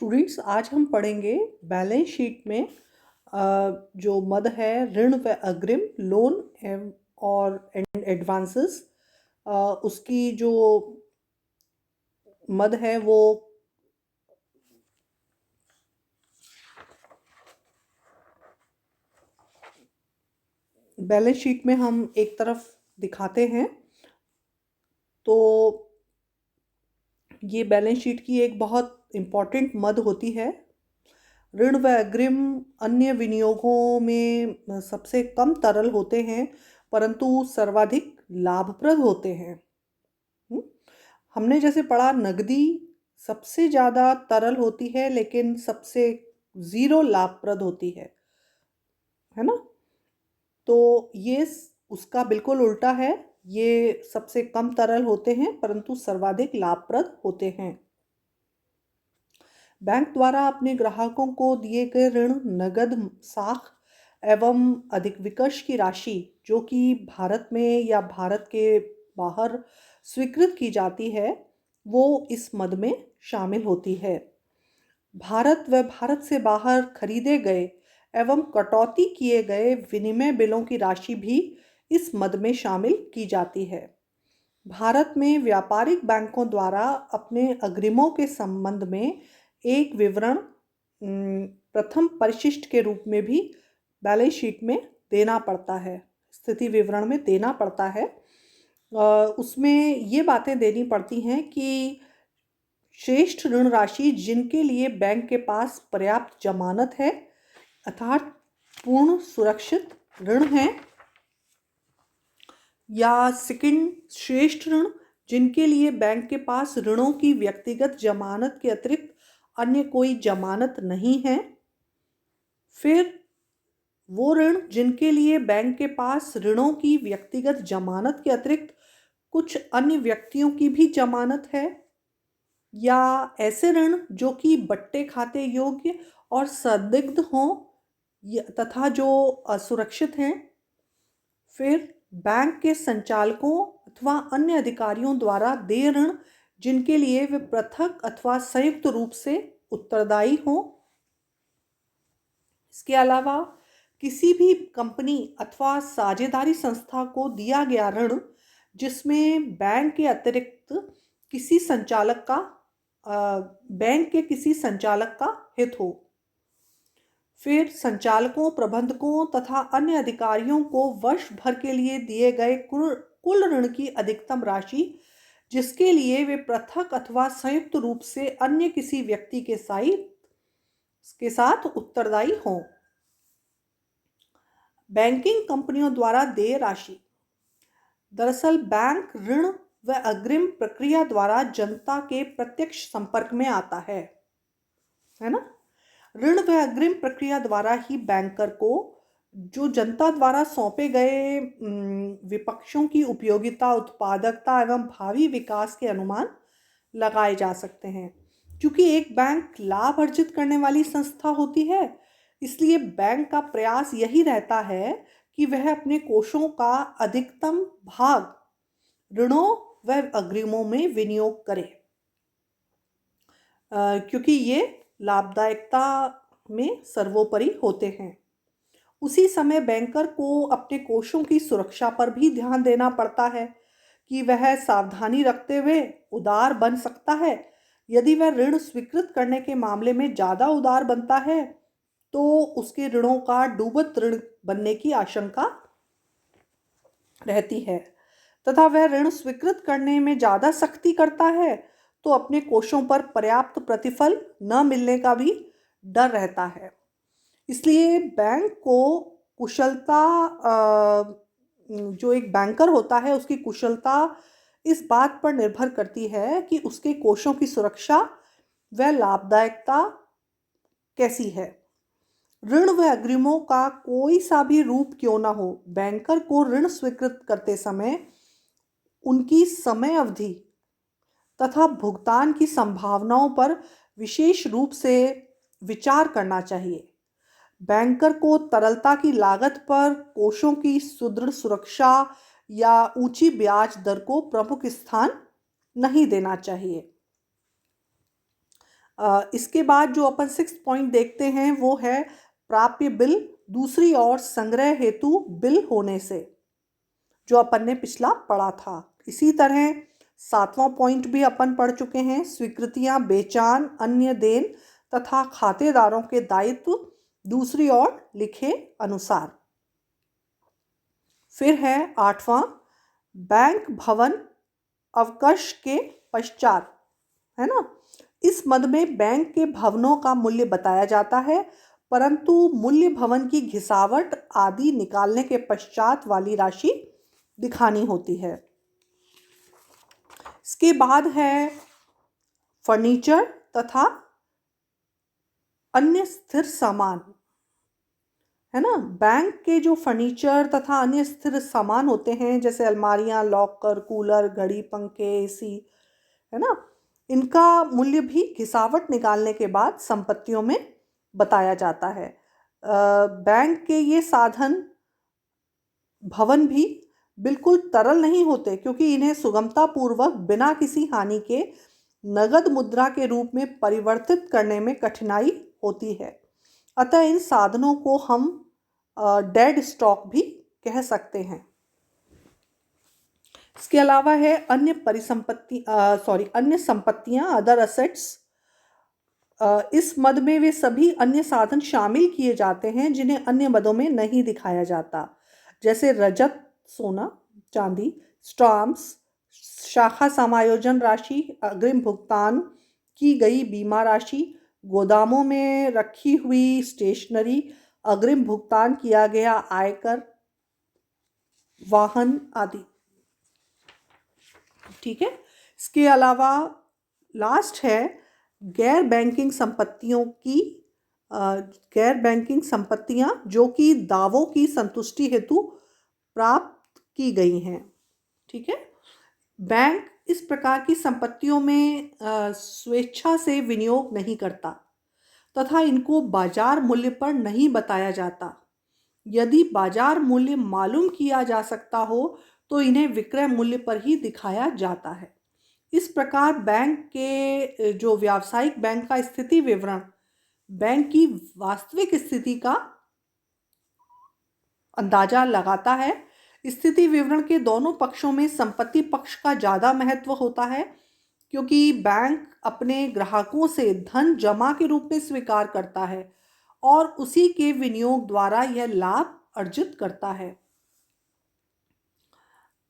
Students, आज हम पढ़ेंगे बैलेंस शीट में जो मद है ऋण व अग्रिम लोन और एडवांसेस। उसकी जो मद है वो बैलेंस शीट में हम एक तरफ दिखाते हैं। तो ये बैलेंस शीट की एक बहुत इम्पॉर्टेंट मद होती है। ऋण व अग्रिम अन्य विनियोगों में सबसे कम तरल होते हैं, परंतु सर्वाधिक लाभप्रद होते हैं। हम्म, हमने जैसे पढ़ा, नगदी सबसे ज़्यादा तरल होती है लेकिन सबसे ज़ीरो लाभप्रद होती है ना। तो ये उसका बिल्कुल उल्टा है। ये सबसे कम तरल होते हैं परंतु सर्वाधिक लाभप्रद होते हैं। बैंक द्वारा अपने ग्राहकों को दिए गए ऋण नगद साख एवं अधिक विकर्ष की राशि जो कि भारत में या भारत के बाहर स्वीकृत की जाती है, वो इस मद में शामिल होती है। भारत व भारत से बाहर खरीदे गए एवं कटौती किए गए विनिमय बिलों की राशि भी इस मद में शामिल की जाती है। भारत में व्यापारिक बैंकों द्वारा अपने अग्रिमों के संबंध में एक विवरण प्रथम परिशिष्ट के रूप में भी बैलेंस शीट में देना पड़ता है, स्थिति विवरण में देना पड़ता है। उसमें ये बातें देनी पड़ती हैं कि श्रेष्ठ ऋण राशि जिनके लिए बैंक के पास पर्याप्त जमानत है अर्थात पूर्ण सुरक्षित ऋण है, या सेकंड श्रेष्ठ ऋण जिनके लिए बैंक के पास ऋणों की व्यक्तिगत जमानत के अतिरिक्त अन्य कोई जमानत नहीं है। फिर वो ऋण जिनके लिए बैंक के पास ऋणों की व्यक्तिगत जमानत के अतिरिक्त कुछ अन्य व्यक्तियों की भी जमानत है, या ऐसे ऋण जो कि बट्टे खाते योग्य और संदिग्ध हों तथा जो असुरक्षित हैं। फिर बैंक के संचालकों अथवा अन्य अधिकारियों द्वारा देय ऋण जिनके लिए वे पृथक अथवा संयुक्त रूप से उत्तरदायी हों। इसके अलावा किसी भी कंपनी अथवा साझेदारी संस्था को दिया गया ऋण जिसमें बैंक के अतिरिक्त किसी संचालक का बैंक के किसी संचालक का हित हो। फिर संचालकों, प्रबंधकों तथा अन्य अधिकारियों को वर्ष भर के लिए दिए गए कुल ऋण की अधिकतम राशि जिसके लिए वे पृथक अथवा संयुक्त रूप से अन्य किसी व्यक्ति के साथ उत्तरदायी हों। बैंकिंग कंपनियों द्वारा देय राशि। दरअसल बैंक ऋण व अग्रिम प्रक्रिया द्वारा जनता के प्रत्यक्ष संपर्क में आता है ना। ऋण व अग्रिम प्रक्रिया द्वारा ही बैंकर को जो जनता द्वारा सौंपे गए विपक्षों की उपयोगिता, उत्पादकता एवं भावी विकास के अनुमान लगाए जा सकते हैं। क्योंकि एक बैंक लाभ अर्जित करने वाली संस्था होती है, इसलिए बैंक का प्रयास यही रहता है कि वह अपने कोषों का अधिकतम भाग ऋणों व अग्रिमों में विनियोग करे, क्योंकि ये लाभदायकता में सर्वोपरि होते हैं। उसी समय बैंकर को अपने कोषों की सुरक्षा पर भी ध्यान देना पड़ता है कि वह सावधानी रखते हुए उदार बन सकता है। यदि वह ऋण स्वीकृत करने के मामले में ज़्यादा उदार बनता है तो उसके ऋणों का डूबत ऋण बनने की आशंका रहती है, तथा वह ऋण स्वीकृत करने में ज़्यादा सख्ती करता है तो अपने कोषों पर पर्याप्त प्रतिफल न मिलने का भी डर रहता है। इसलिए बैंक को कुशलता, जो एक बैंकर होता है उसकी कुशलता इस बात पर निर्भर करती है कि उसके कोषों की सुरक्षा व लाभदायकता कैसी है। ऋण व अग्रिमों का कोई सा भी रूप क्यों ना हो, बैंकर को ऋण स्वीकृत करते समय उनकी समय अवधि तथा भुगतान की संभावनाओं पर विशेष रूप से विचार करना चाहिए। बैंकर को तरलता की लागत पर कोषों की सुदृढ़ सुरक्षा या ऊंची ब्याज दर को प्रमुख स्थान नहीं देना चाहिए। इसके बाद जो अपन 6 पॉइंट देखते हैं वो है प्राप्य बिल दूसरी ओर संग्रह हेतु बिल होने से, जो अपन ने पिछला पढ़ा था। इसी तरह 7वां पॉइंट भी अपन पढ़ चुके हैं, स्वीकृतियां बेचान अन्य देन तथा खातेदारों के दायित्व दूसरी ओर लिखे अनुसार। फिर है 8वां, बैंक भवन अवकाश के पश्चात, है ना। इस मद में बैंक के भवनों का मूल्य बताया जाता है, परंतु मूल्य भवन की घिसावट आदि निकालने के पश्चात वाली राशि दिखानी होती है। इसके बाद है फर्नीचर तथा अन्य स्थिर सामान, है ना। बैंक के जो फर्नीचर तथा अन्य स्थिर सामान होते हैं, जैसे अलमारियां, लॉकर, कूलर, घड़ी, पंखे, एसी, है ना, इनका मूल्य भी घिसावट निकालने के बाद संपत्तियों में बताया जाता है। बैंक के ये साधन भवन भी बिल्कुल तरल नहीं होते, क्योंकि इन्हें सुगमतापूर्वक बिना किसी हानि के नगद मुद्रा के रूप में परिवर्तित करने में कठिनाई होती है। अतः इन साधनों को हम डेड स्टॉक भी कह सकते हैं। इसके अलावा है अन्य अन्य संपत्तियां, अदर असेट्स। इस मद में वे सभी अन्य साधन शामिल किए जाते हैं जिन्हें अन्य मदों में नहीं दिखाया जाता, जैसे रजत, सोना, चांदी, स्टाम्प्स, शाखा समायोजन राशि, अग्रिम भुगतान की गई बीमा राशि, गोदामों में रखी हुई स्टेशनरी, अग्रिम भुगतान किया गया आयकर, वाहन आदि। ठीक है। इसके अलावा लास्ट है गैर बैंकिंग संपत्तियों की गैर बैंकिंग संपत्तियां जो कि दावों की संतुष्टि हेतु प्राप्त की गई हैं। ठीक है। बैंक इस प्रकार की संपत्तियों में स्वेच्छा से विनियोग नहीं करता तथा इनको बाजार मूल्य पर नहीं बताया जाता। यदि बाजार मूल्य मालूम किया जा सकता हो तो इन्हें विक्रय मूल्य पर ही दिखाया जाता है। इस प्रकार बैंक के जो व्यावसायिक बैंक का स्थिति विवरण बैंक की वास्तविक स्थिति का अंदाजा लगाता है। स्थिति विवरण के दोनों पक्षों में संपत्ति पक्ष का ज़्यादा महत्व होता है, क्योंकि बैंक अपने ग्राहकों से धन जमा के रूप में स्वीकार करता है और उसी के विनियोग द्वारा यह लाभ अर्जित करता है।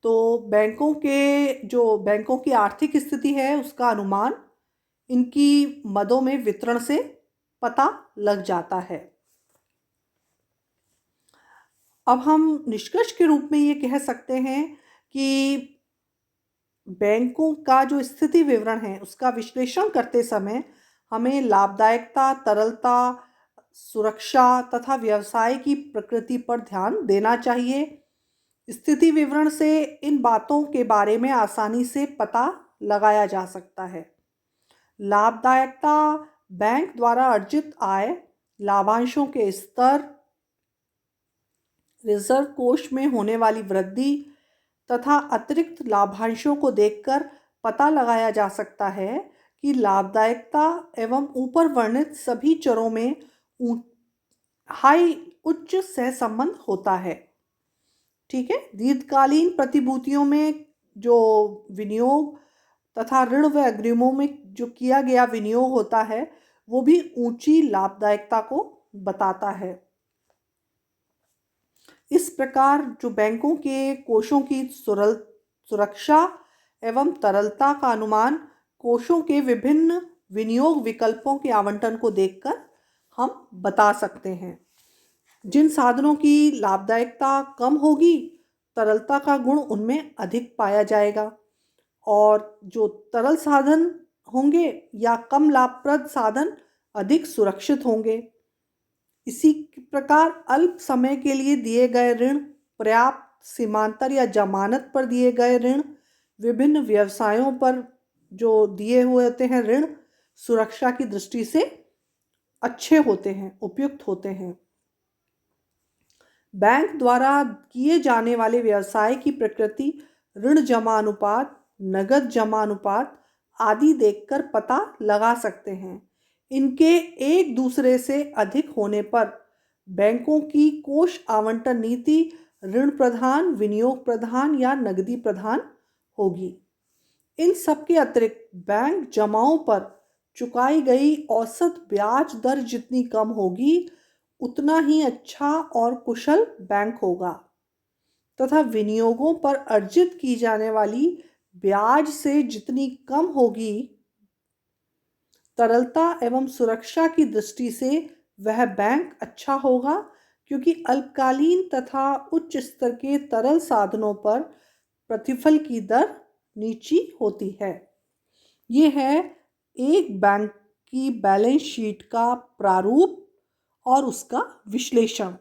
तो बैंकों की आर्थिक स्थिति है उसका अनुमान इनकी मदों में वितरण से पता लग जाता है। अब हम निष्कर्ष के रूप में ये कह सकते हैं कि बैंकों का जो स्थिति विवरण है उसका विश्लेषण करते समय हमें लाभदायकता, तरलता, सुरक्षा तथा व्यवसाय की प्रकृति पर ध्यान देना चाहिए। स्थिति विवरण से इन बातों के बारे में आसानी से पता लगाया जा सकता है। लाभदायकता बैंक द्वारा अर्जित आय, लाभांशों के स्तर, रिजर्व कोष में होने वाली वृद्धि तथा अतिरिक्त लाभांशों को देखकर पता लगाया जा सकता है कि लाभदायकता एवं ऊपर वर्णित सभी चरों में उच्च सहसंबंध होता है। ठीक है। दीर्घकालीन प्रतिभूतियों में जो विनियोग तथा ऋण व अग्रिमों में जो किया गया विनियोग होता है वो भी ऊंची लाभदायकता को बताता है। इस प्रकार जो बैंकों के कोषों की सुरक्षा एवं तरलता का अनुमान कोषों के विभिन्न विनियोग विकल्पों के आवंटन को देखकर हम बता सकते हैं। जिन साधनों की लाभदायकता कम होगी, तरलता का गुण उनमें अधिक पाया जाएगा, और जो तरल साधन होंगे या कम लाभप्रद साधन अधिक सुरक्षित होंगे। इसी प्रकार अल्प समय के लिए दिए गए ऋण, पर्याप्त सीमांतर या जमानत पर दिए गए ऋण, विभिन्न व्यवसायों पर जो दिए हुए होते हैं ऋण, सुरक्षा की दृष्टि से अच्छे होते हैं, उपयुक्त होते हैं। बैंक द्वारा किए जाने वाले व्यवसाय की प्रकृति, ऋण जमा अनुपात, नगद जमा अनुपात आदि देखकर पता लगा सकते हैं। इनके एक दूसरे से अधिक होने पर बैंकों की कोष आवंटन नीति ऋण प्रदान, विनियोग प्रदान या नकदी प्रदान होगी। इन सब के अतिरिक्त बैंक जमाओं पर चुकाई गई औसत ब्याज दर जितनी कम होगी, उतना ही अच्छा और कुशल बैंक होगा तथा विनियोगों पर अर्जित की जाने वाली ब्याज से जितनी कम होगी, तरलता एवं सुरक्षा की दृष्टि से वह बैंक अच्छा होगा, क्योंकि अल्पकालीन तथा उच्च स्तर के तरल साधनों पर प्रतिफल की दर नीची होती है। ये है एक बैंक की बैलेंस शीट का प्रारूप और उसका विश्लेषण।